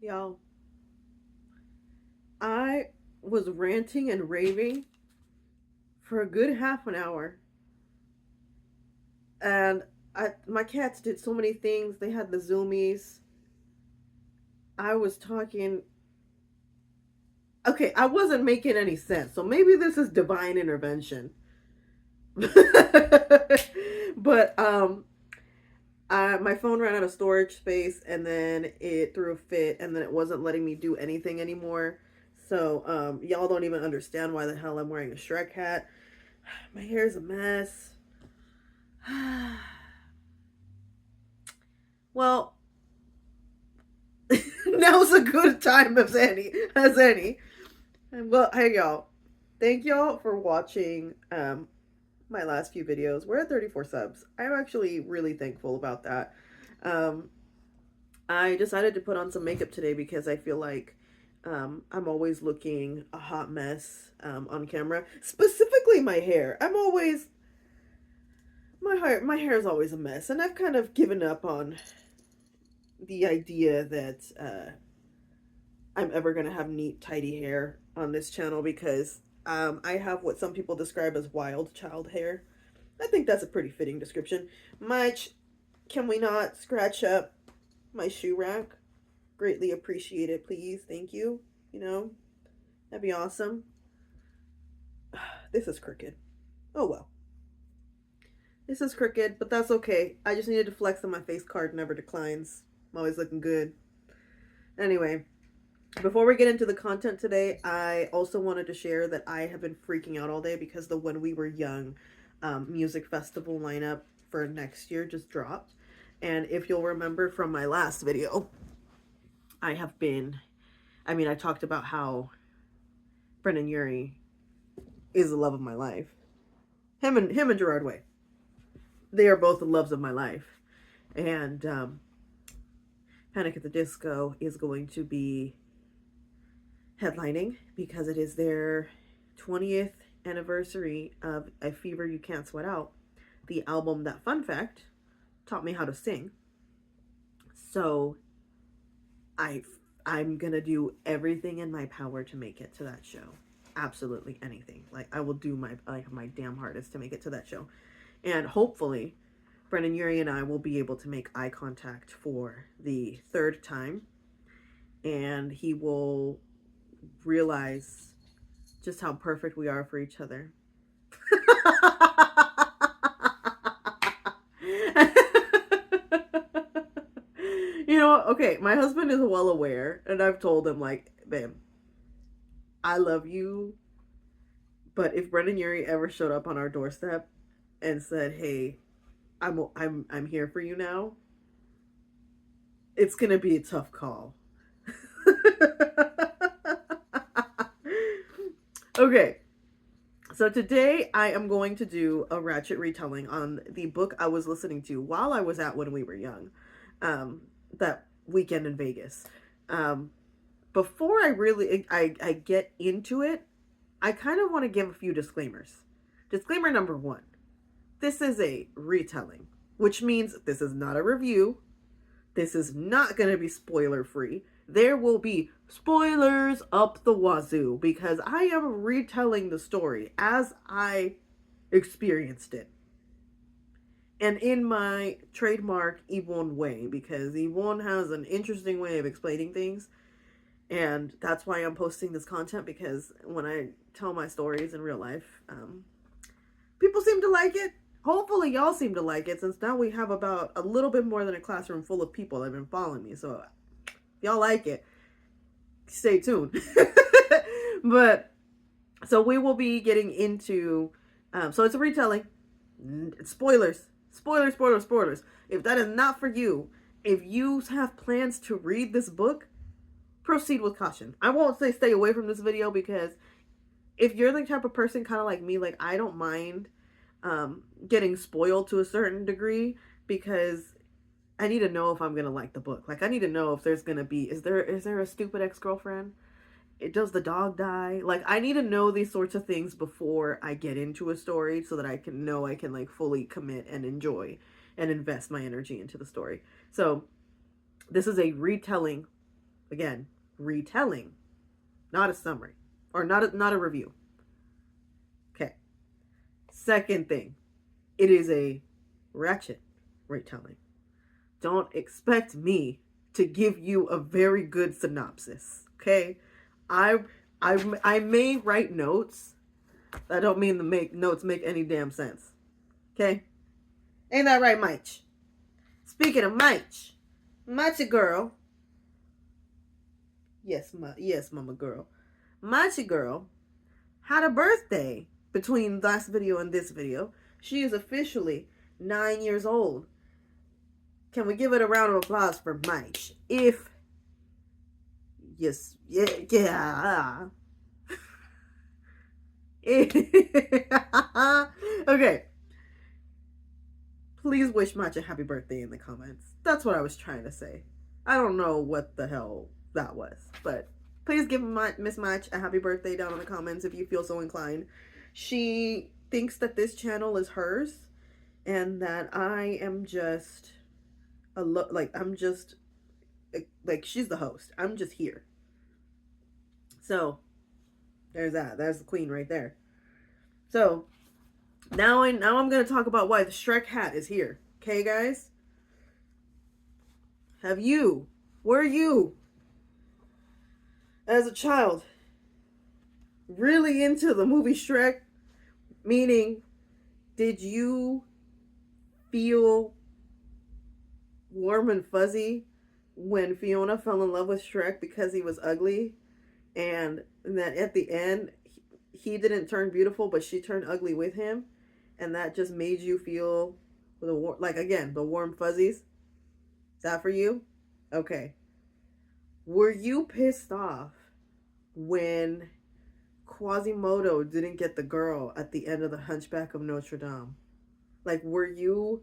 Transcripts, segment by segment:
Y'all, I was ranting and raving for a good half an hour, and my cats did so many things. They had the zoomies. I was talking. Okay, I wasn't making any sense, so maybe this is divine intervention. but my phone ran out of storage space, and then it threw a fit, and then it wasn't letting me do anything anymore. So y'all don't even understand why the hell I'm wearing a Shrek hat. My hair's a mess. Well, now's a good time as any. And well, hey y'all. Thank y'all for watching my last few videos. We're at 34 subs. I'm actually really thankful about that. Um I decided to put on some makeup today because I feel like I'm always looking a hot mess on camera. Specifically my hair. My hair is always a mess, and I've kind of given up on the idea that I'm ever gonna have neat, tidy hair on this channel because I have what some people describe as wild child hair. I think that's a pretty fitting description. Can we not scratch up my shoe rack? Greatly appreciate it, please. Thank you. You know, that'd be awesome. This is crooked. Oh well. This is crooked, but that's okay. I just needed to flex on my face card never declines. I'm always looking good. Anyway, before we get into the content today, I also wanted to share that I have been freaking out all day because the When We Were Young music festival lineup for next year just dropped. And if you'll remember from my last video, I have been, I talked about how Brendan Urie is the love of my life. Him and Gerard Way. They are both the loves of my life. And Panic at the Disco is going to be headlining because it is their 20th anniversary of A Fever You Can't Sweat Out, the album that, fun fact, taught me how to sing. So I I'm gonna do everything in my power to make it to that show. Absolutely anything. Like I will do my damn hardest to make it to that show. And hopefully Brendan Urie and I will be able to make eye contact for the third time, and he will realize just how perfect we are for each other. You know, okay, my husband is well aware, and I've told him, like, babe, I love you, but if Brendan Urie ever showed up on our doorstep and said, "Hey, I'm here for you now," it's gonna be a tough call. Okay, so today I am going to do a Ratchet retelling on the book I was listening to while I was at When We Were Young, that weekend in Vegas. Um, Before I get into it, I kind of want to give a few disclaimers. Disclaimer number one: this is a retelling, which means this is not a review. This is not going to be spoiler free. There will be spoilers up the wazoo because I am retelling the story as I experienced it. And in my trademark Yvonne way, because Yvonne has an interesting way of explaining things. And that's why I'm posting this content, because when I tell my stories in real life, people seem to like it. Hopefully y'all seem to like it, since now we have about a little bit more than a classroom full of people that have been following me. So if y'all like it, stay tuned. But so we will be getting into so it's a retelling. Spoilers. Spoilers, spoilers, spoilers. If that is not for you, if you have plans to read this book, proceed with caution. I won't say stay away from this video, because if you're the type of person kind of like me, like I don't mind getting spoiled to a certain degree, because I need to know if I'm gonna like the book. Like I need to know if there's gonna be, is there a stupid ex-girlfriend? Does the dog die? Like I need to know these sorts of things before I get into a story, so that I can know I can like fully commit and enjoy and invest my energy into the story. So this is a retelling Again, retelling, not a summary or not a review. Okay. Second thing, it is a Ratchet retelling. Don't expect me to give you a very good synopsis. Okay, I I may write notes. That don't mean the notes make any damn sense. Okay, ain't that right, Mike? Speaking of Mike girl. Yes, mama girl. Mike girl had a birthday between last video and this video. She is officially 9 years old. Can we give it a round of applause for Mike? If yes, yeah. Okay. Please wish Match a happy birthday in the comments. That's what I was trying to say. I don't know what the hell that was, but please give Miss Match a happy birthday down in the comments if you feel so inclined. She thinks that this channel is hers and that I am just I'm just like she's the host. I'm just here. So there's that. There's the queen right there. So now I'm going to talk about why the Shrek hat is here. Okay, guys? Were you, as a child, really into the movie Shrek? Meaning, did you feel warm and fuzzy when Fiona fell in love with Shrek because he was ugly? And that at the end, he didn't turn beautiful, but she turned ugly with him? And that just made you feel the warm fuzzies? Is that for you? Okay. Were you pissed off when Quasimodo didn't get the girl at the end of the Hunchback of Notre Dame? Like, were you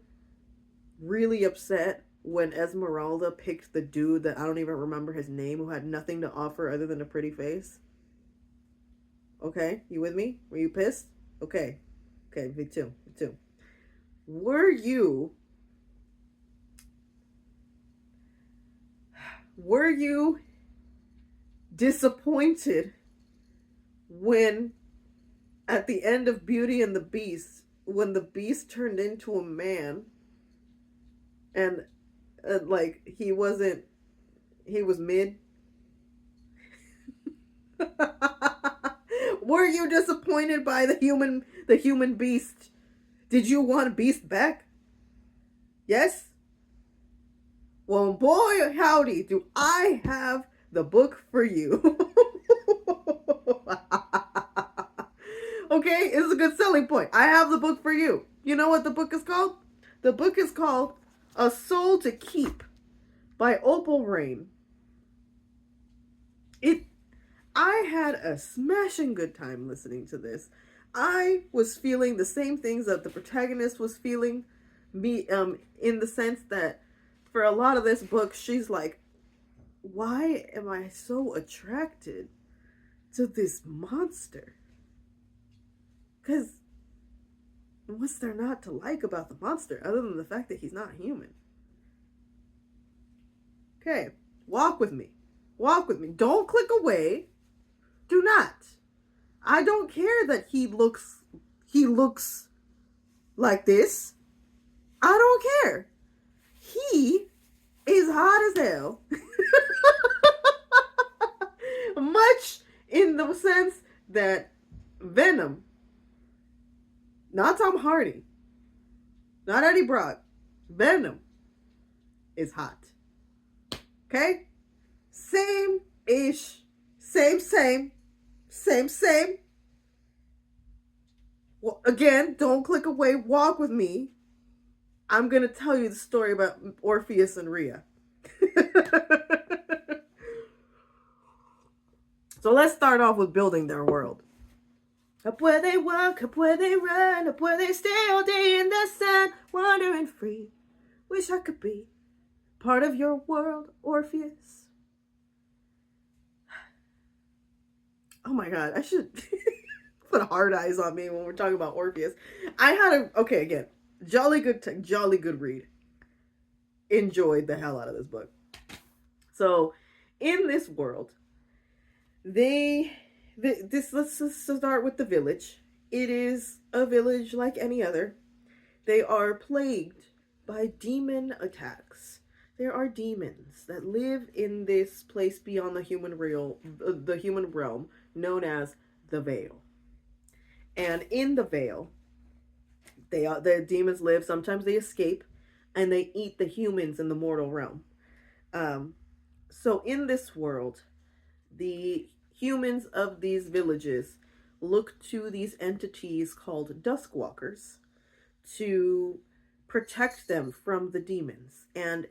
really upset when Esmeralda picked the dude that I don't even remember his name, who had nothing to offer other than a pretty face? Okay, you with me? Were you pissed? Okay. Okay, me too. Were you disappointed when at the end of Beauty and the Beast, when the Beast turned into a man and he was mid? Were you disappointed by the human Beast? Did you want Beast back? Yes? Well, boy, howdy, do I have the book for you. Okay, it's a good selling point. I have the book for you. You know what the book is called? The book is called A Soul to Keep by Opal Reyne. I had a smashing good time listening to this. I was feeling the same things that the protagonist was feeling, in the sense that for a lot of this book, she's like, why am I so attracted to this monster? Because what's there not to like about the monster other than the fact that he's not human? Okay, walk with me. Don't click away. Do not. I don't care that he looks like this. I don't care. He is hot as hell. Much in the sense that Venom, not Tom Hardy, not Eddie Brock, Venom is hot. Okay? Same-ish. Same. Well, again, don't click away. Walk with me. I'm going to tell you the story about Orpheus and Rhea. So let's start off with building their world. Up where they walk, up where they run, up where they stay all day in the sun, wandering free. Wish I could be part of your world, Orpheus. Oh my God, I should put hard eyes on me when we're talking about Orpheus. Jolly good read. Enjoyed the hell out of this book. So In this world, they this let's just start with the village. It is a village like any other. They are plagued by demon attacks. There are demons that live in this place beyond the human realm, known as the Veil. And in the Veil, the demons live. Sometimes they escape, and they eat the humans in the mortal realm. Um, so in this world, the humans of these villages look to these entities called Duskwalkers to protect them from the demons. And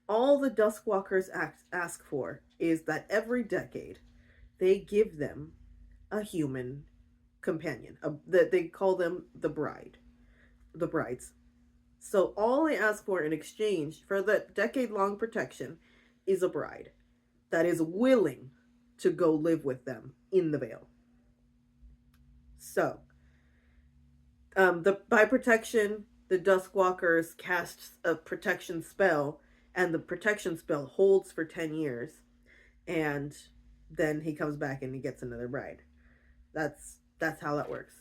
all the Duskwalkers ask for is that every decade they give them a human companion. That they call them the brides. So all they ask for in exchange for the decade-long protection is a bride that is willing to go live with them in the Veil. So, the by protection, the Duskwalkers cast a protection spell, and the protection spell holds for 10 years, and then he comes back and he gets another bride. That's how that works.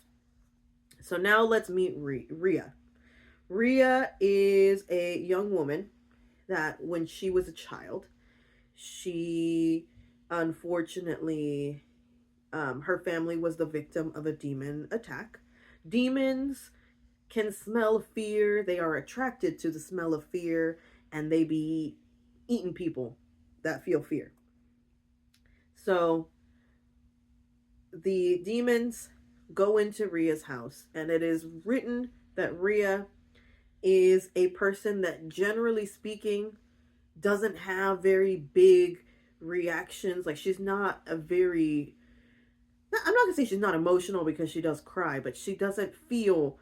So now let's meet Rhea. Rhea is a young woman that when she was a child, she unfortunately, her family was the victim of a demon attack. Demons can smell fear. They are attracted to the smell of fear, and they be eating people that feel fear. So the demons go into Rhea's house, and it is written that Rhea is a person that, generally speaking, doesn't have very big reactions. Like, she's not a very, I'm not gonna say she's not emotional, because she does cry, but she doesn't feel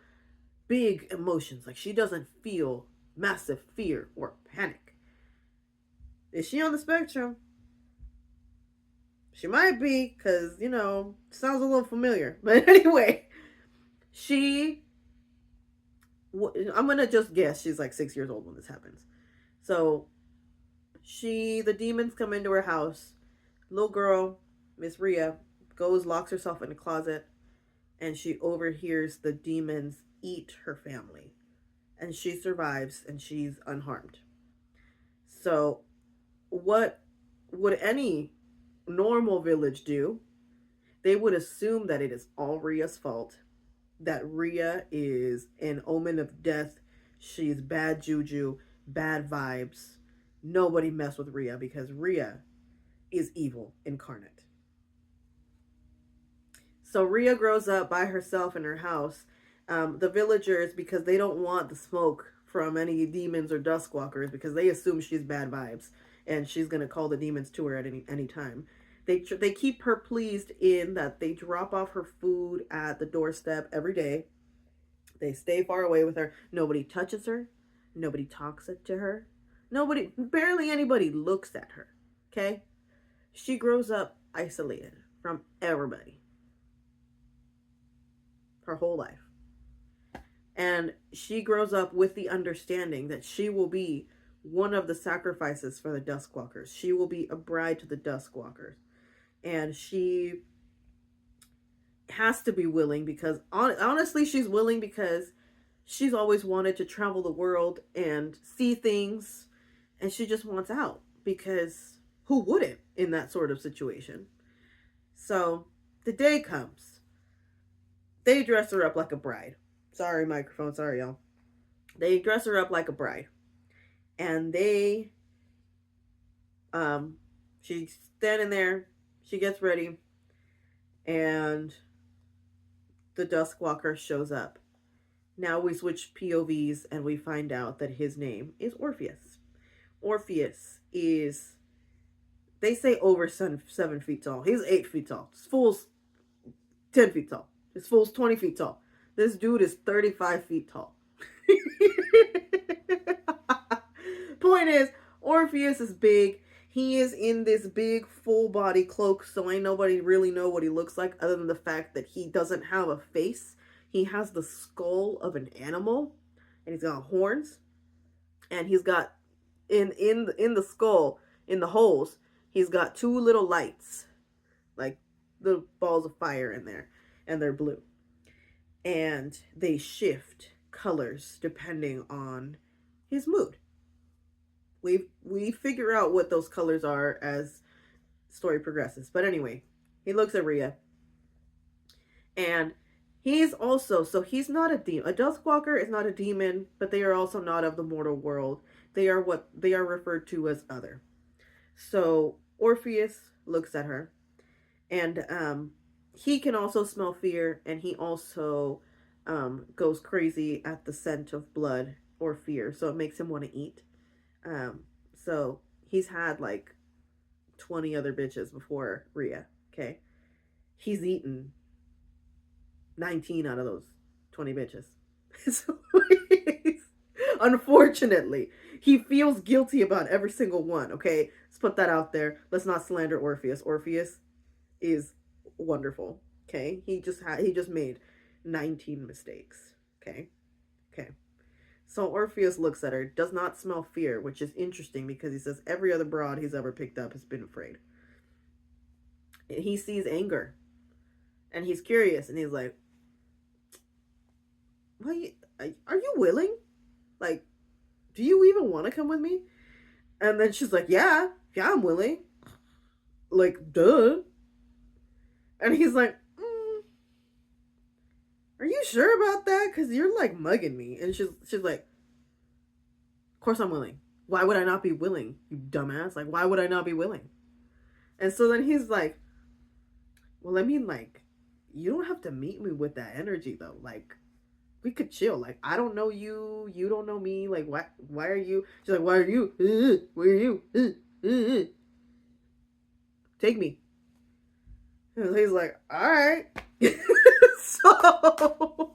big emotions. Like, she doesn't feel massive fear or panic. Is she on the spectrum? She might be, because, sounds a little familiar. But anyway, she, I'm going to just guess she's like 6 years old when this happens. So, the demons come into her house. Little girl, Miss Rhea, goes, locks herself in a closet, and she overhears the demons eat her family. And she survives, and she's unharmed. So, what would any normal village do? They would assume that it is all Rhea's fault, that Rhea is an omen of death. She's bad juju, bad vibes. Nobody mess with Rhea, because Rhea is evil incarnate. So Rhea grows up by herself in her house. The villagers, because they don't want the smoke from any demons or duskwalkers, because they assume she's bad vibes and she's gonna call the demons to her at any time. They keep her pleased in that they drop off her food at the doorstep every day. They stay far away with her. Nobody touches her. Nobody talks to her. Barely anybody looks at her. Okay? She grows up isolated from everybody her whole life. And she grows up with the understanding that she will be one of the sacrifices for the Duskwalkers. She will be a bride to the Duskwalkers. And she has to be willing, because honestly, she's willing because she's always wanted to travel the world and see things, and she just wants out, because who wouldn't in that sort of situation? So the day comes. They dress her up like a bride. Sorry, microphone. Sorry, y'all. They dress her up like a bride. And she's standing there. She gets ready. And the Duskwalker shows up. Now we switch POVs and we find out that his name is Orpheus. Orpheus is, they say, over 7 feet tall. He's 8 feet tall. This fool's 10 feet tall. This fool's 20 feet tall. This dude is 35 feet tall. Point is, Orpheus is big. He is in this big full body cloak, so ain't nobody really know what he looks like, other than the fact that he doesn't have a face. He has the skull of an animal, and he's got horns, and he's got in the skull, in the holes, He's got two little lights, like the balls of fire in there, and they're blue. And they shift colors depending on his mood. We figure out what those colors are as story progresses. But anyway, he looks at Rhea, and he's also, so he's not a demon. A Duskwalker is not a demon, but they are also not of the mortal world. They are what they are referred to as other. So Orpheus looks at her, and he can also smell fear, and he also goes crazy at the scent of blood or fear, so it makes him want to eat. Um, so he's had like 20 other bitches before Rhea. Okay, he's eaten 19 out of those 20 bitches. So unfortunately, he feels guilty about every single one. Okay, let's put that out there. Let's not slander Orpheus. Orpheus is wonderful. Okay, he just made 19 mistakes. Okay, okay. So Orpheus looks at her, does not smell fear, which is interesting because he says every other broad he's ever picked up has been afraid. He sees anger, and he's curious, and he's like, "Well, are you willing? Like, do you even want to come with me?" And then she's like, "Yeah, I'm willing. Like, duh." And he's like, "Are you sure about that? Because you're like mugging me." And she's like, "Of course I'm willing. Why would I not be willing, you dumbass? Like, why would I not be willing?" And so then he's like, "Well, I mean, like, you don't have to meet me with that energy, though. Like, we could chill. Like, I don't know you. You don't know me. Like, why are you?" She's like, "Why are you? Where are you? Take me." And he's like, "All right." so,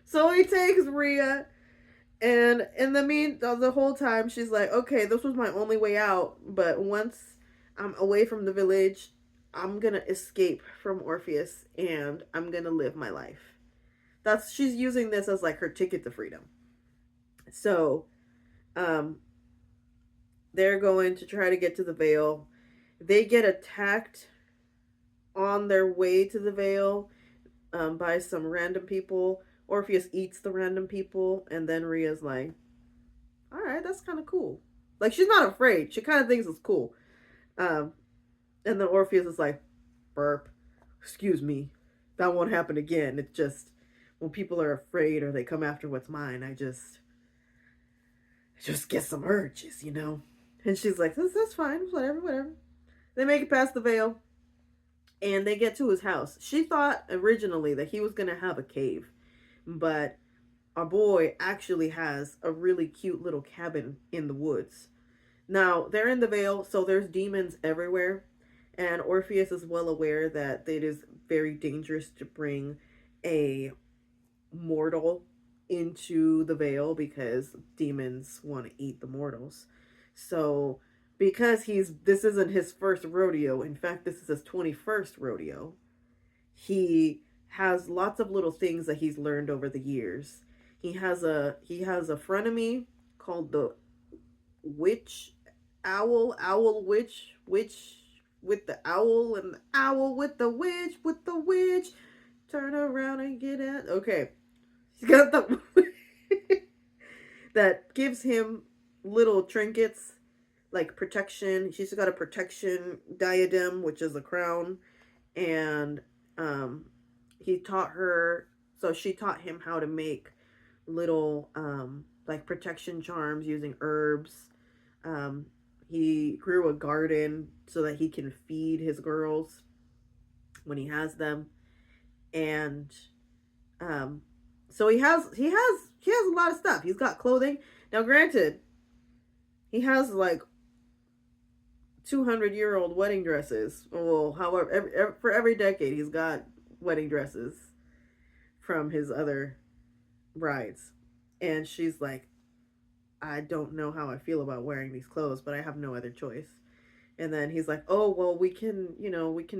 so he takes Rhea, and in the whole time, she's like, "Okay, this was my only way out, but once I'm away from the village, I'm gonna escape from Orpheus, and I'm gonna live my life." She's using this as like her ticket to freedom. So, um, they're going to try to get to the Vale. They get attacked on their way to the Vale by some random people. Orpheus eats the random people, and then Rhea's like, "All right, that's kind of cool." Like, she's not afraid. She kind of thinks it's cool. Um, and then Orpheus is like, "Burp. Excuse me. That won't happen again. It's just when people are afraid or they come after what's mine, I just get some urges. And she's like, that's fine. Whatever. They make it past the Vale, and they get to his house. She thought originally that he was going to have a cave, but our boy actually has a really cute little cabin in the woods. Now, they're in the Vale, so there's demons everywhere, and Orpheus is well aware that it is very dangerous to bring a mortal into the Vale because demons want to eat the mortals. So, because this isn't his first rodeo, in fact, this is his 21st rodeo, he has lots of little things that he's learned over the years. He has a frenemy called the witch owl witch with the owl, and the owl with the witch. Turn around and get it. Okay. He's got the that gives him little trinkets like protection. She's got a protection diadem, which is a crown, and he taught her. So she taught him how to make little like protection charms using herbs. He grew a garden so that he can feed his girls when he has them, and so he has a lot of stuff. He's got clothing. Now, granted, he has like 200-year-old wedding dresses. Well, however, for every decade, he's got wedding dresses from his other brides, and she's like, "I don't know how I feel about wearing these clothes, but I have no other choice." And then he's like, "Oh, well, we can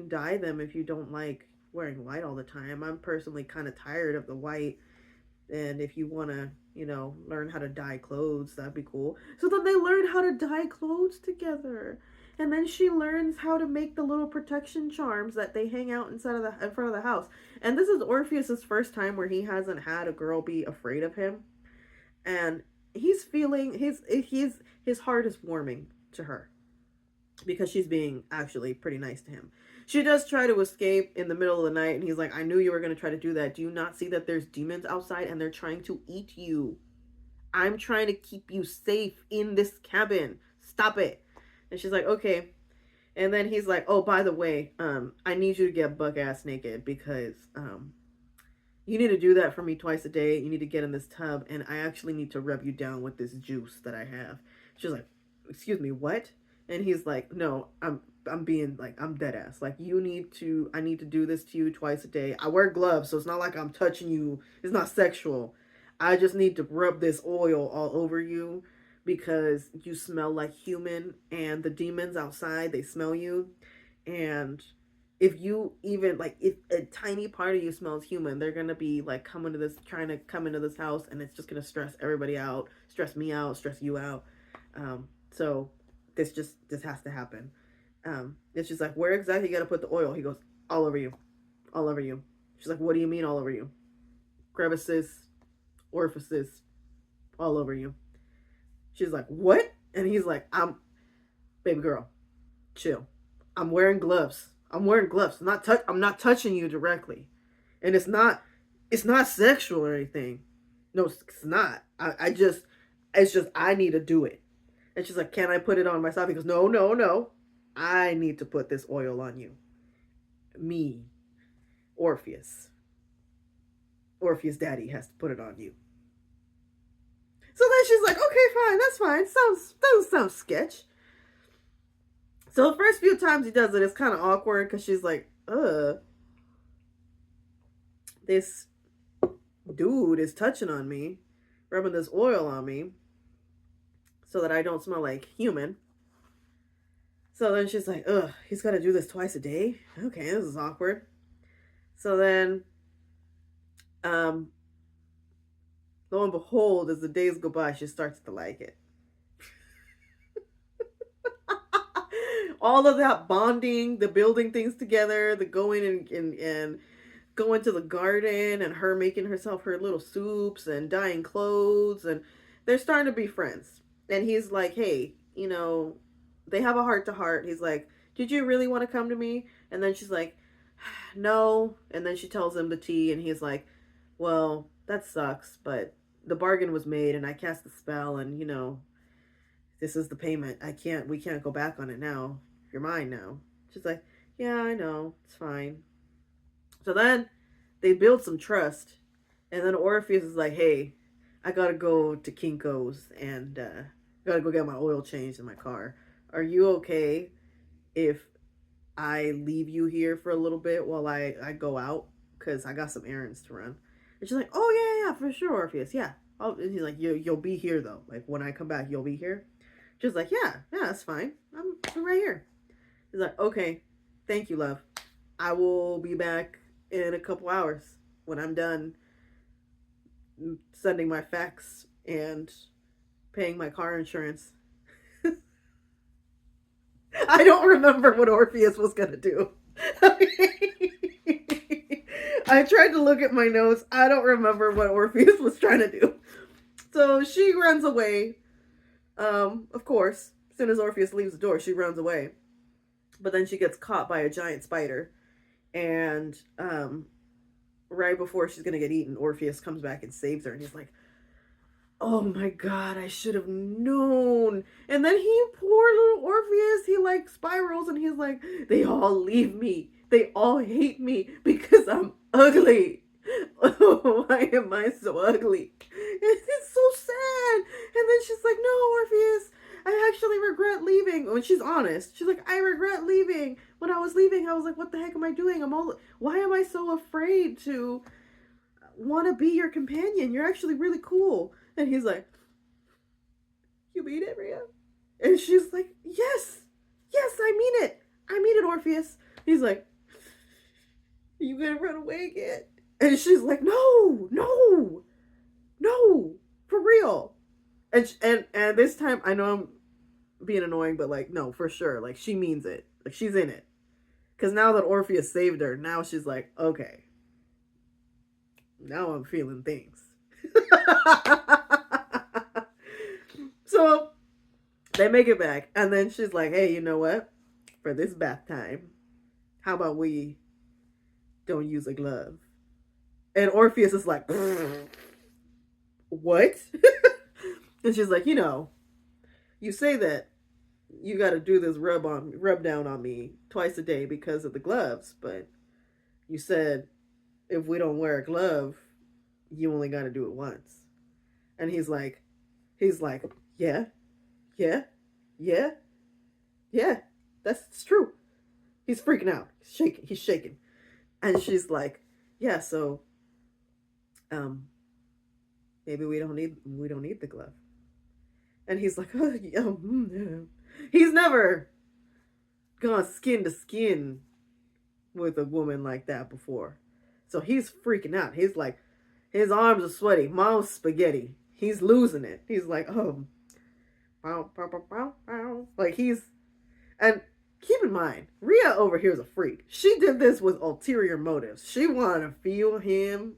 dye them if you don't like wearing white all the time. I'm personally kind of tired of the white." And if you want to, learn how to dye clothes, that'd be cool. So then they learn how to dye clothes together. And then she learns how to make the little protection charms that they hang out in front of the house. And this is Orpheus's first time where he hasn't had a girl be afraid of him. And he's feeling his heart is warming to her because she's being actually pretty nice to him. She does try to escape in the middle of the night, and he's like, I knew you were going to try to do that. Do you not see that there's demons outside and they're trying to eat you? I'm trying to keep you safe in this cabin. Stop it. And she's like, okay. And then he's like, oh, by the way, I need you to get buck ass naked because you need to do that for me twice a day. You need to get in this tub, and I actually need to rub you down with this juice that I have. She's like, excuse me, what? And he's like, no, I'm being like, I'm dead ass. Like, I need to do this to you twice a day. I wear gloves, so it's not like I'm touching you. It's not sexual. I just need to rub this oil all over you because you smell like human, and the demons outside, they smell you. And if you even like, if a tiny part of you smells human, they're gonna be like trying to come into this house, and it's just gonna stress everybody out, stress me out, stress you out. So this has to happen. It's just like, where exactly you gotta put the oil? He goes, all over you, all over you. She's like, what do you mean all over you? Crevices, orifices, all over you. She's like, what? And he's like, baby girl, chill. I'm wearing gloves. I'm wearing gloves. I'm not touching you directly. And it's not sexual or anything. No, it's not. It's just, I need to do it. And she's like, can I put it on myself? He goes, no, no, no. I need to put this oil on you. Me, Orpheus. Orpheus daddy has to put it on you. So then she's like, okay, fine, that's fine. Doesn't sound sketch. So the first few times he does it, it's kind of awkward because she's like, this dude is touching on me, rubbing this oil on me so that I don't smell like human. So then she's like, he's got to do this twice a day? Okay, this is awkward. So then, lo and behold, as the days go by, she starts to like it. All of that bonding, the building things together, the going and going to the garden, and her making herself her little soups and dyeing clothes, and they're starting to be friends. And he's like, hey, they have a heart to heart. He's like, did you really want to come to me? And then she's like, no. And then she tells him the tea, and he's like, well, that sucks, but the bargain was made, and I cast the spell, and this is the payment. We can't go back on it now. You're mine now. She's like, yeah, I know. It's fine. So then they build some trust. And then Orpheus is like, hey, I gotta go to Kinko's and gotta go get my oil changed in my car. Are you okay if I leave you here for a little bit while I go out? Because I got some errands to run. And she's like, oh, yeah, for sure, Orpheus. Yeah. And he's like, you'll be here, though. Like, when I come back, you'll be here? She's like, yeah, that's fine. I'm right here. He's like, okay, thank you, love. I will be back in a couple hours when I'm done sending my fax and paying my car insurance. I don't remember what Orpheus was going to do. I tried to look at my notes. I don't remember what Orpheus was trying to do. So she runs away. Of course, as soon as Orpheus leaves the door, she runs away. But then she gets caught by a giant spider. And right before she's going to get eaten, Orpheus comes back and saves her. And he's like, oh my God, I should have known. And then poor little Orpheus, he like spirals and he's like, they all leave me. They all hate me because I'm ugly. Oh, why am I so ugly? It's so sad. And then she's like, no, Orpheus, I actually regret leaving. When she's honest, she's like, I regret leaving. When I was leaving, I was like, what the heck am I doing? Why am I so afraid to want to be your companion? You're actually really cool. And he's like, you mean it, Rhea? And she's like, yes, I mean it. I mean it, Orpheus. He's like, are you gonna run away again? And she's like, no. No, for real. And this time, I know I'm being annoying, but like, no, for sure. Like, she means it. Like, she's in it. Because now that Orpheus saved her, now she's like, okay, now I'm feeling things. So they make it back, and then she's like, hey, you know what? For this bath time, how about we don't use a glove? And Orpheus is like, what? And she's like, you say that you got to do this rub down on me twice a day because of the gloves, but you said if we don't wear a glove, you only got to do it once. And he's like, yeah, yeah, yeah, yeah, that's true. He's freaking out. He's shaking. And she's like, yeah, so um maybe we don't need the glove. And he's like, oh, yeah, no. He's never gone skin to skin with a woman like that before. So he's freaking out. He's like, his arms are sweaty, mom's spaghetti. He's losing it. He's like, bow, bow, bow, bow, bow. Like and keep in mind, Rhea over here is a freak. She did this with ulterior motives. She wanted to feel him.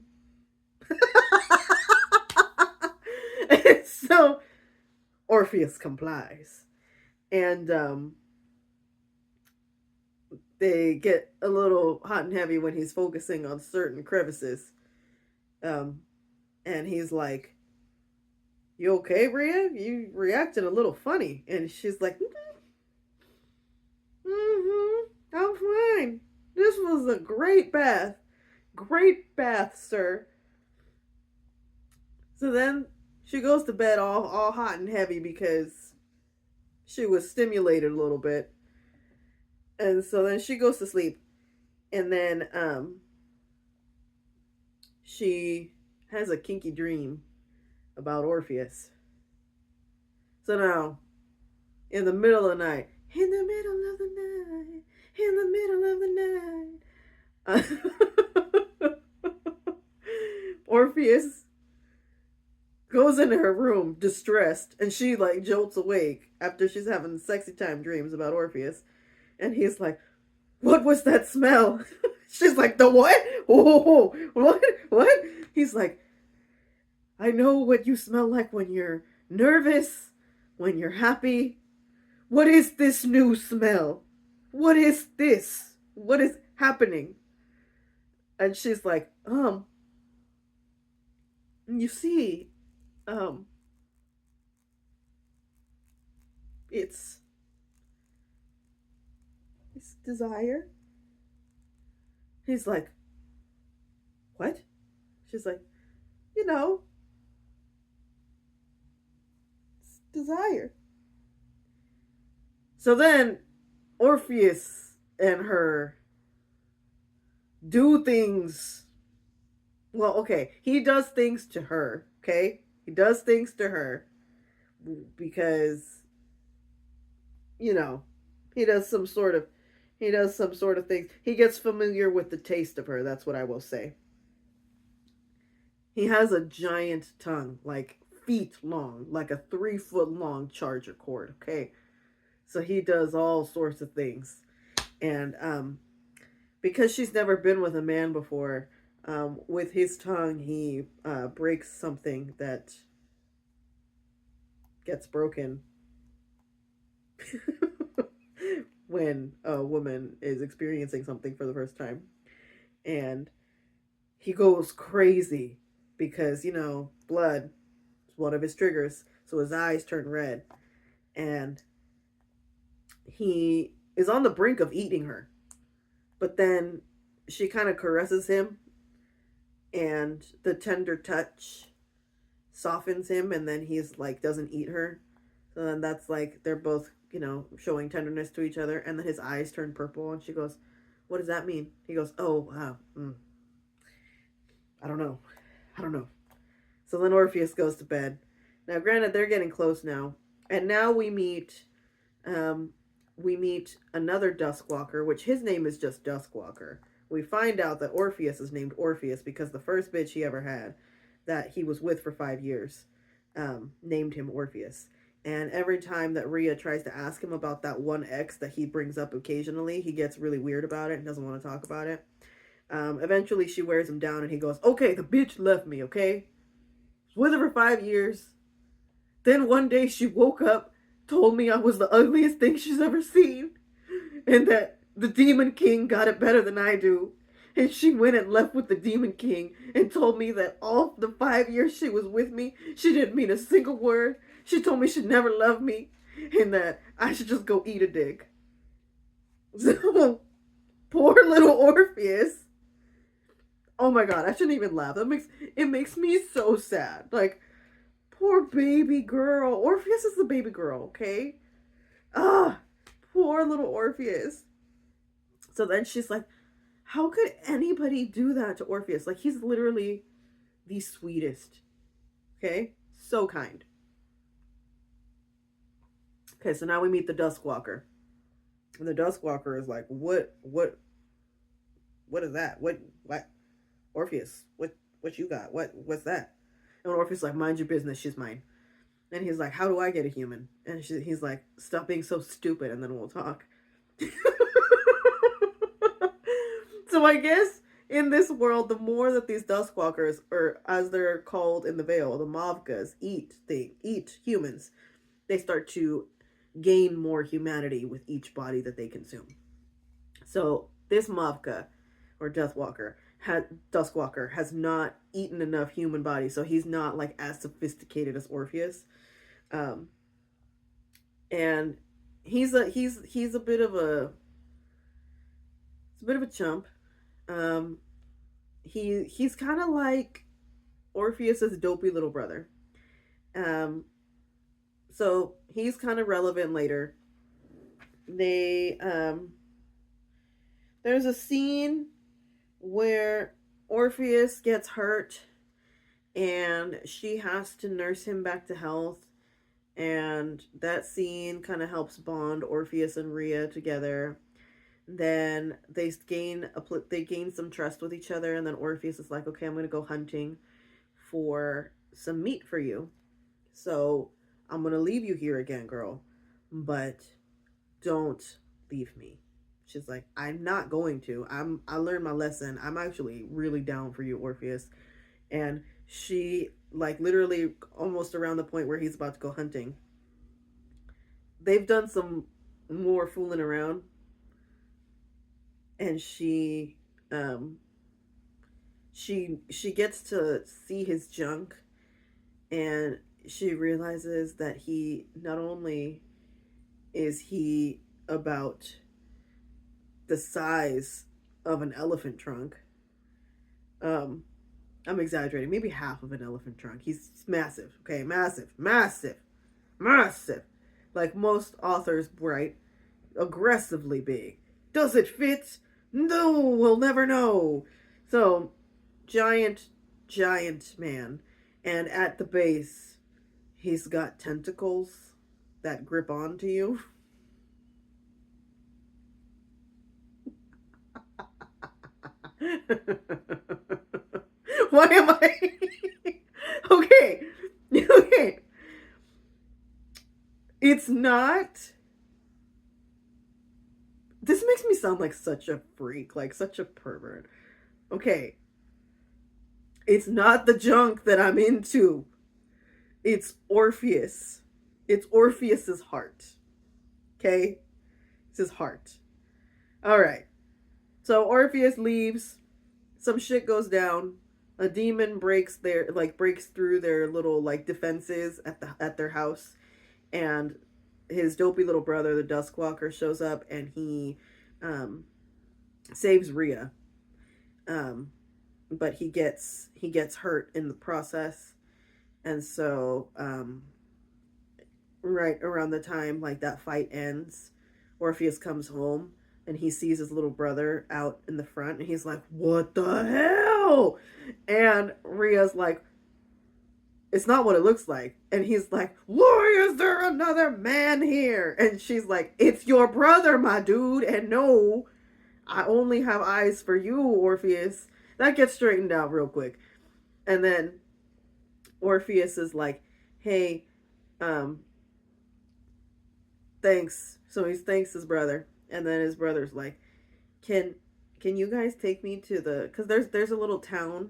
And so Orpheus complies. And they get a little hot and heavy when he's focusing on certain crevices. And he's like, you okay, Rhea? You reacted a little funny. And she's like, I'm fine. This was a great bath. Great bath, sir. So then she goes to bed all hot and heavy because she was stimulated a little bit. And so then she goes to sleep. And then she has a kinky dream about Orpheus. So now, in the middle of the night, in the middle of the night, in the middle of the night, Orpheus goes into her room distressed, and she like jolts awake after she's having sexy time dreams about Orpheus, and he's like, "What was that smell?" She's like, "The what? Oh, what?" He's like, "I know what you smell like when you're nervous, when you're happy. What is this new smell? What is this? What is happening?" And she's like, you see, um, it's desire." He's like, "What?" She's like, "You know, it's desire." So then Orpheus and her do things. Well, okay, he does things to her, okay? He does things to her because, you know, he does some sort of things. He gets familiar with the taste of her, that's what I will say. He has a giant tongue, like feet long, like a 3 foot long charger cord, okay? So he does all sorts of things. And because she's never been with a man before, with his tongue, he breaks something that gets broken when a woman is experiencing something for the first time. And he goes crazy because, blood is one of his triggers. So his eyes turn red. And he is on the brink of eating her. But then she kind of caresses him, and the tender touch softens him, and then he's like, doesn't eat her. So then that's like, they're both, showing tenderness to each other. And then his eyes turn purple, and she goes, "What does that mean?" He goes, "Oh, wow. I don't know. I don't know." So then Orpheus goes to bed. Now, granted, they're getting close now. And now we meet another Duskwalker, which his name is just Duskwalker. We find out that Orpheus is named Orpheus because the first bitch he ever had that he was with for 5 years, named him Orpheus. And every time that Rhea tries to ask him about that one ex that he brings up occasionally, he gets really weird about it and doesn't want to talk about it. Eventually, she wears him down and he goes, okay, the bitch left me, okay? Was with her for 5 years. Then one day she woke up, told me I was the ugliest thing she's ever seen, and that the Demon King got it better than I do. And she went and left with the Demon King and told me that all the 5 years she was with me, she didn't mean a single word. She told me she'd never love me and that I should just go eat a dick. So, poor little Orpheus. Oh my god, I shouldn't even laugh. It makes me so sad. Like, poor baby girl. Orpheus is the baby girl, okay? Ah, poor little Orpheus. So then she's like, how could anybody do that to Orpheus? Like, he's literally the sweetest. Okay? So kind. Okay, so now we meet the Duskwalker. And the Duskwalker is like, what is that? What? Orpheus, what you got? What's that? And Orpheus is like, mind your business, she's mine. And he's like, how do I get a human? And he's like, stop being so stupid and then we'll talk. So I guess in this world, the more that these Duskwalkers, or as they're called in the Vale, the Mavkas, eat humans, they start to gain more humanity with each body that they consume. So this Mavka, or Duskwalker, has not eaten enough human body, so he's not like as sophisticated as Orpheus, and he's a bit of a chump. He's kind of like Orpheus's dopey little brother. So he's kind of relevant later. There's a scene where Orpheus gets hurt and she has to nurse him back to health, and that scene kind of helps bond Orpheus and Rhea together. Then they gain some trust with each other, and then Orpheus is like, okay, I'm gonna go hunting for some meat for you, so I'm gonna leave you here again, girl, but don't leave me. She's like, I'm not going to. I learned my lesson. I'm actually really down for you, Orpheus. And she, like, literally almost around the point where he's about to go hunting, they've done some more fooling around, and she gets to see his junk, and she realizes that he not only is he about the size of an elephant trunk. I'm exaggerating. Maybe half of an elephant trunk. He's massive. Okay, massive. Like most authors write, aggressively big. Does it fit? No, we'll never know. So, giant man. And at the base, he's got tentacles that grip onto you. Why am I okay? It's not. This makes me sound like such a freak, like such a pervert. Okay. It's not the junk that I'm into. It's Orpheus. It's Orpheus's heart. Okay? It's his heart. Alright. So Orpheus leaves. Some shit goes down. A demon breaks through their little like defenses at their house, and his dopey little brother, the Duskwalker, shows up and he saves Rhea. But he gets hurt in the process, and so right around the time like that fight ends, Orpheus comes home and he sees his little brother out in the front, and he's like, what the hell? And Rhea's like, it's not what it looks like. And he's like, why is there another man here? And she's like, it's your brother, my dude. And no, I only have eyes for you, Orpheus. That gets straightened out real quick. And then Orpheus is like, hey, um, thanks. So he thanks his brother, and then his brother's like, can can you guys take me to the, because there's a little town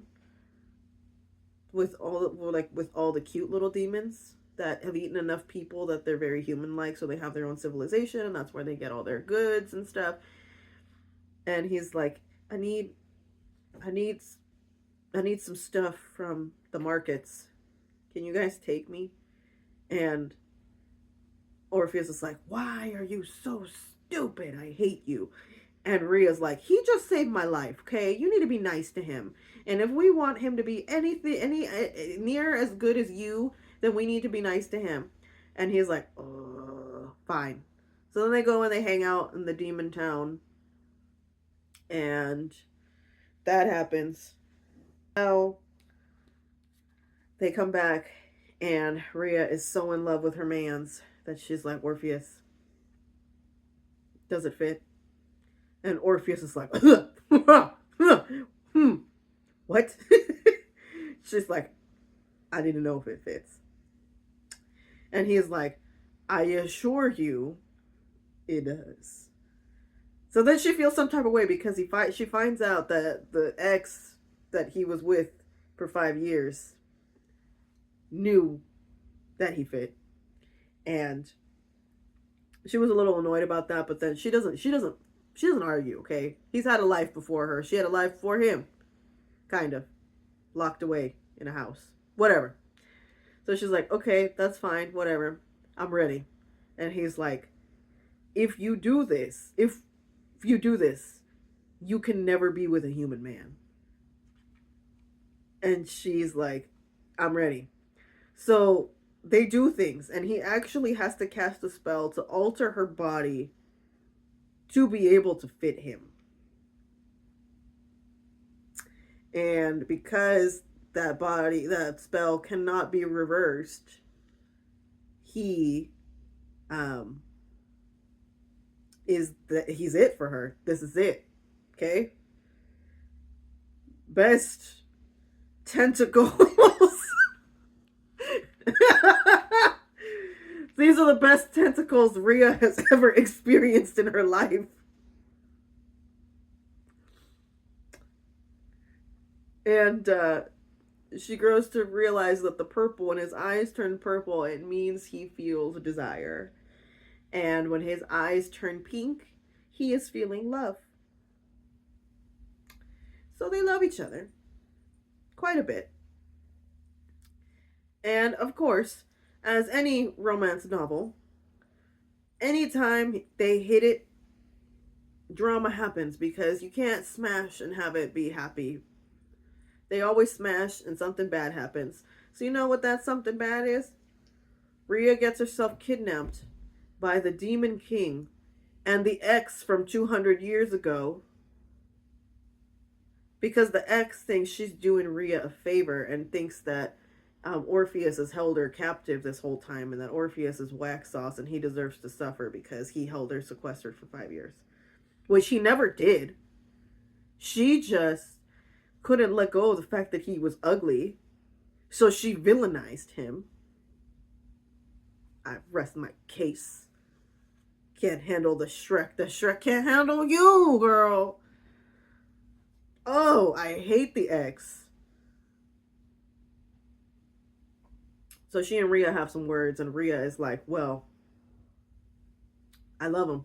with all the, well, like with all the cute little demons that have eaten enough people that they're very human like, so they have their own civilization, and that's where they get all their goods and stuff. And he's like, I need I need I need some stuff from the markets. Can you guys take me? And Orpheus is like, why are you so stupid? I hate you. And Rhea's like, he just saved my life, okay? You need to be nice to him. And if we want him to be near as good as you, then we need to be nice to him. And he's like, fine. So then they go and they hang out in the demon town. And that happens. Now they come back, and Rhea is so in love with her mans that she's like, Orpheus, does it fit? And Orpheus is like, what? She's like, I need to know if it fits. And he's like, I assure you it does. So then she feels some type of way because she finds out that the ex that he was with for 5 years knew that he fit. And she was a little annoyed about that, but then she doesn't argue, okay? He's had a life before her. She had a life before him. Kind of. Locked away in a house. Whatever. So she's like, okay, that's fine, whatever. I'm ready. And he's like, if you do this, you can never be with a human man. And she's like, I'm ready. So they do things, and he actually has to cast a spell to alter her body to be able to fit him. And because that spell cannot be reversed, he's it for her. This is it. Okay? Best tentacles. These are the best tentacles Rhea has ever experienced in her life. And she grows to realize that the purple, when his eyes turn purple, it means he feels desire. And when his eyes turn pink, he is feeling love. So they love each other quite a bit. And of course, as any romance novel, anytime they hit it, drama happens, because you can't smash and have it be happy. They always smash and something bad happens. So you know what that something bad is? Rhea gets herself kidnapped by the Demon King and the ex from 200 years ago, because the ex thinks she's doing Rhea a favor and thinks that Orpheus has held her captive this whole time, and that Orpheus is wax sauce and he deserves to suffer because he held her sequestered for 5 years. Which he never did. She just couldn't let go of the fact that he was ugly, so she villainized him. I rest my case. Can't handle the Shrek. The Shrek can't handle you, girl. Oh, I hate the ex. So she and Rhea have some words, and Rhea is like, well, I love him.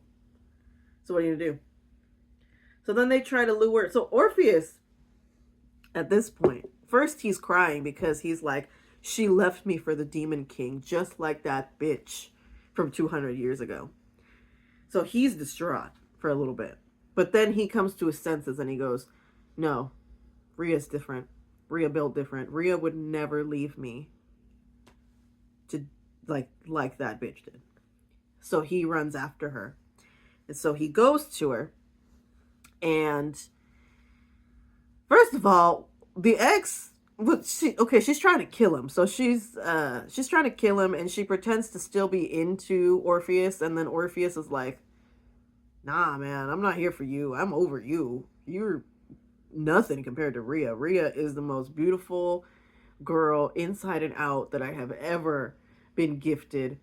So what are you gonna do? So then they try to lure. So Orpheus, at this point, first he's crying because he's like, she left me for the Demon King, just like that bitch from 200 years ago. So he's distraught for a little bit. But then he comes to his senses and he goes, no, Rhea's different. Rhea built different. Rhea would never leave me to like that bitch did. So he runs after her. And so he goes to her. And first of all, the ex, she's trying to kill him. So she's trying to kill him, and she pretends to still be into Orpheus, and then Orpheus is like, nah, man, I'm not here for you. I'm over you. You're nothing compared to Rhea. Rhea is the most beautiful, girl inside and out that I have ever been gifted.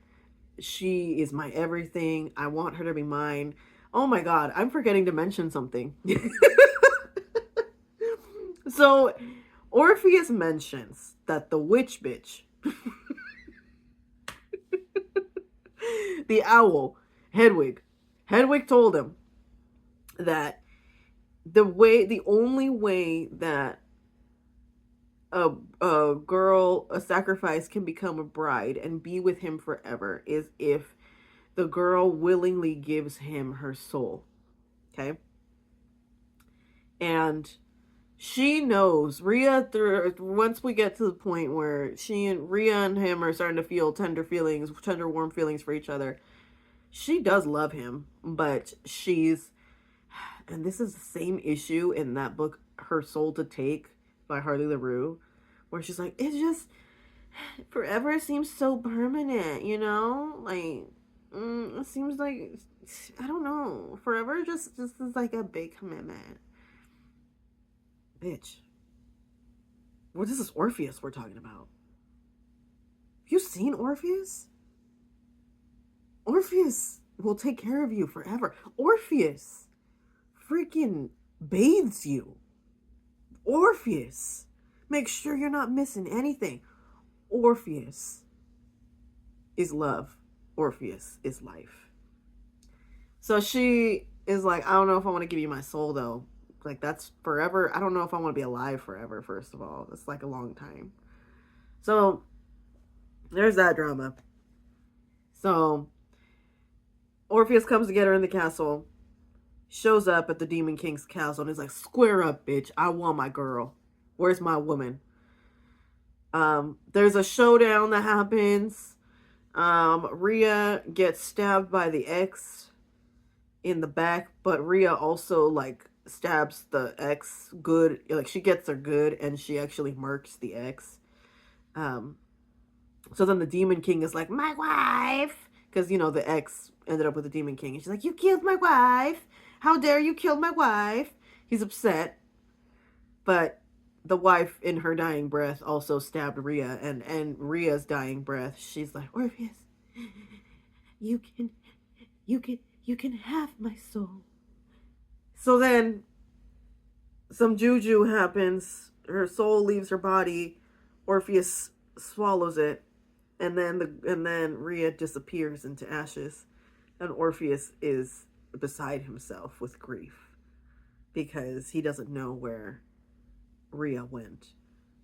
She is my everything. I want her to be mine. Oh my God, I'm forgetting to mention something. So, Orpheus mentions that the witch bitch, the owl, Hedwig told him that the only way that a girl, a sacrifice, can become a bride and be with him forever is if the girl willingly gives him her soul. Okay? And she knows once we get to the point where Rhea and him are starting to feel tender warm feelings for each other. She does love him, but and this is the same issue in that book, Her Soul to Take by Harley LaRue, where she's like, it's just forever seems so permanent, you know? Like, it seems like, I don't know, forever just is like a big commitment. Bitch. What is this Orpheus we're talking about? Have you seen Orpheus? Orpheus will take care of you forever. Orpheus freaking bathes you. Orpheus makes sure you're not missing anything. Orpheus is love. Orpheus is life. So she is like, I don't know if I want to give you my soul though. Like, that's forever. I don't know if I want to be alive forever, first of all. It's like a long time. So there's that drama. So Orpheus comes to get her in the castle, shows up at the Demon King's castle, and is like, square up, bitch. I want my girl. Where's my woman? There's a showdown that happens. Rhea gets stabbed by the ex in the back, but Rhea also, like, stabs the ex good. Like, she gets her good, and she actually murks the ex. So then the Demon King is like, my wife! Because, you know, the ex ended up with the Demon King. And she's like, you killed my wife! How dare you kill my wife? He's upset. But the wife, in her dying breath, also stabbed Rhea. And Rhea's dying breath, she's like, Orpheus, you can have my soul. So then some juju happens. Her soul leaves her body. Orpheus swallows it. And then Rhea disappears into ashes. And Orpheus is beside himself with grief because he doesn't know where Rhea went.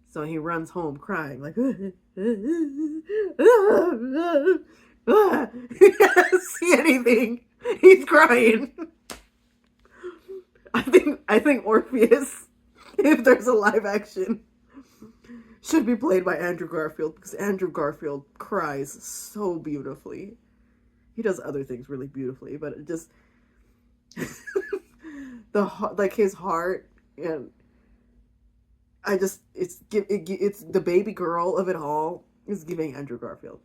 So he runs home crying like, he can't see anything. He's crying. I think Orpheus, if there's a live action, should be played by Andrew Garfield, because Andrew Garfield cries so beautifully. He does other things really beautifully, but it just his heart, and it's the baby girl of it all is giving Andrew Garfield.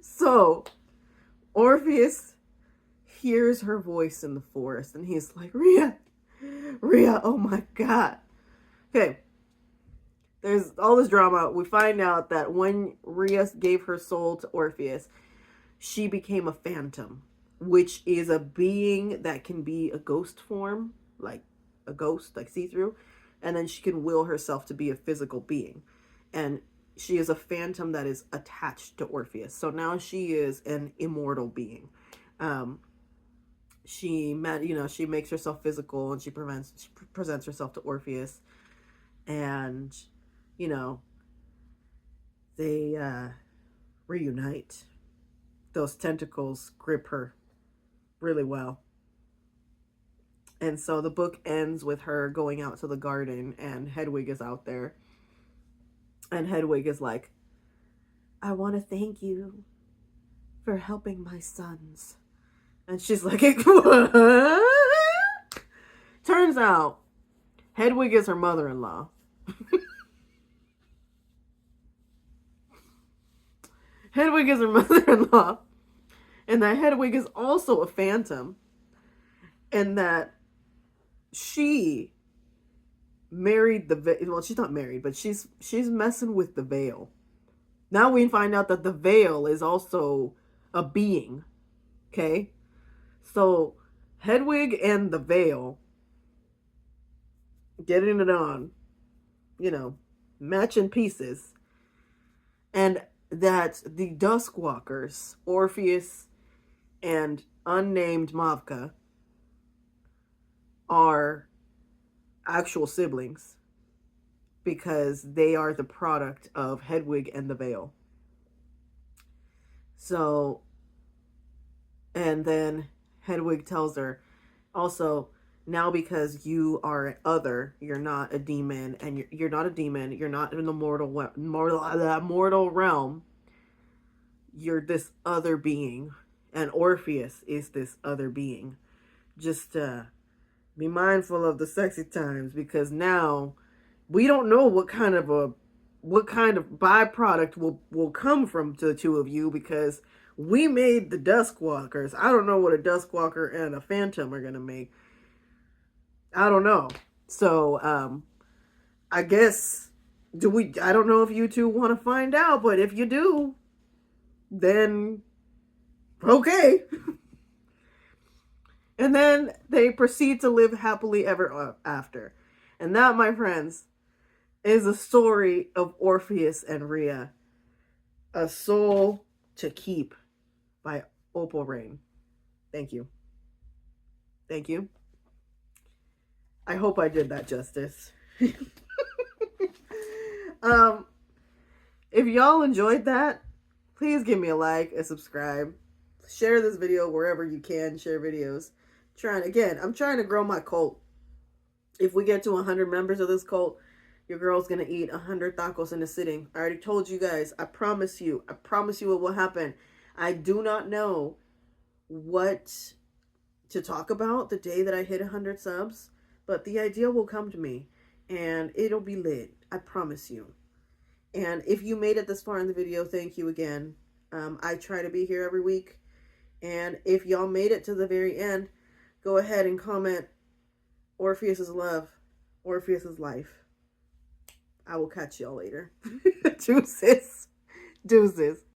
So Orpheus hears her voice in the forest, and he's like, Rhea, oh my God. Okay, there's all this drama. We find out that when Rhea gave her soul to Orpheus, she became a phantom, which is a being that can be a ghost form, like a ghost, like see-through, and then she can will herself to be a physical being. And she is a phantom that is attached to Orpheus. So now she is an immortal being. She makes herself physical, and she presents herself to Orpheus. And, you know, they reunite. Those tentacles grip her really well. And so the book ends with her going out to the garden, and Hedwig is out there. And Hedwig is like, I want to thank you for helping my sons. And she's like, what? Turns out, Hedwig is her mother-in-law. Hedwig is her mother-in-law. And that Hedwig is also a phantom. And that she married well, she's not married, but she's messing with the veil. Now we find out that the veil is also a being. Okay? So Hedwig and the veil getting it on, you know, matching pieces. And that the Duskwalkers, Orpheus and unnamed Mavka, are actual siblings because they are the product of Hedwig and the Veil. So, and then Hedwig tells her, also, now because you are other, you're not a demon, and you're not a demon, you're not in the mortal realm, you're this other being, and Orpheus is this other being. Just be mindful of the sexy times, because now we don't know what kind of byproduct will come from the two of you, because we made the Duskwalkers. I don't know what a Duskwalker and a Phantom are gonna make. I don't know. So I guess I don't know if you two want to find out, but if you do, then okay. And then they proceed to live happily ever after. And that, my friends, is a story of Orpheus and Rhea. A Soul to Keep by Opal Reyne. Thank you. Thank you. I hope I did that justice. um, if y'all enjoyed that, please give me a like, a subscribe. Share this video wherever you can share videos. I'm trying to grow my cult. If we get to 100 members of this cult, your girl's gonna eat 100 tacos in a sitting. I already told you guys. I promise you it will happen. I do not know what to talk about the day that I hit 100 subs, but the idea will come to me and it'll be lit. I promise you. And if you made it this far in the video, thank you again. I try to be here every week. And if y'all made it to the very end, go ahead and comment Orpheus is love, Orpheus is life. I will catch y'all later. Deuces. Deuces.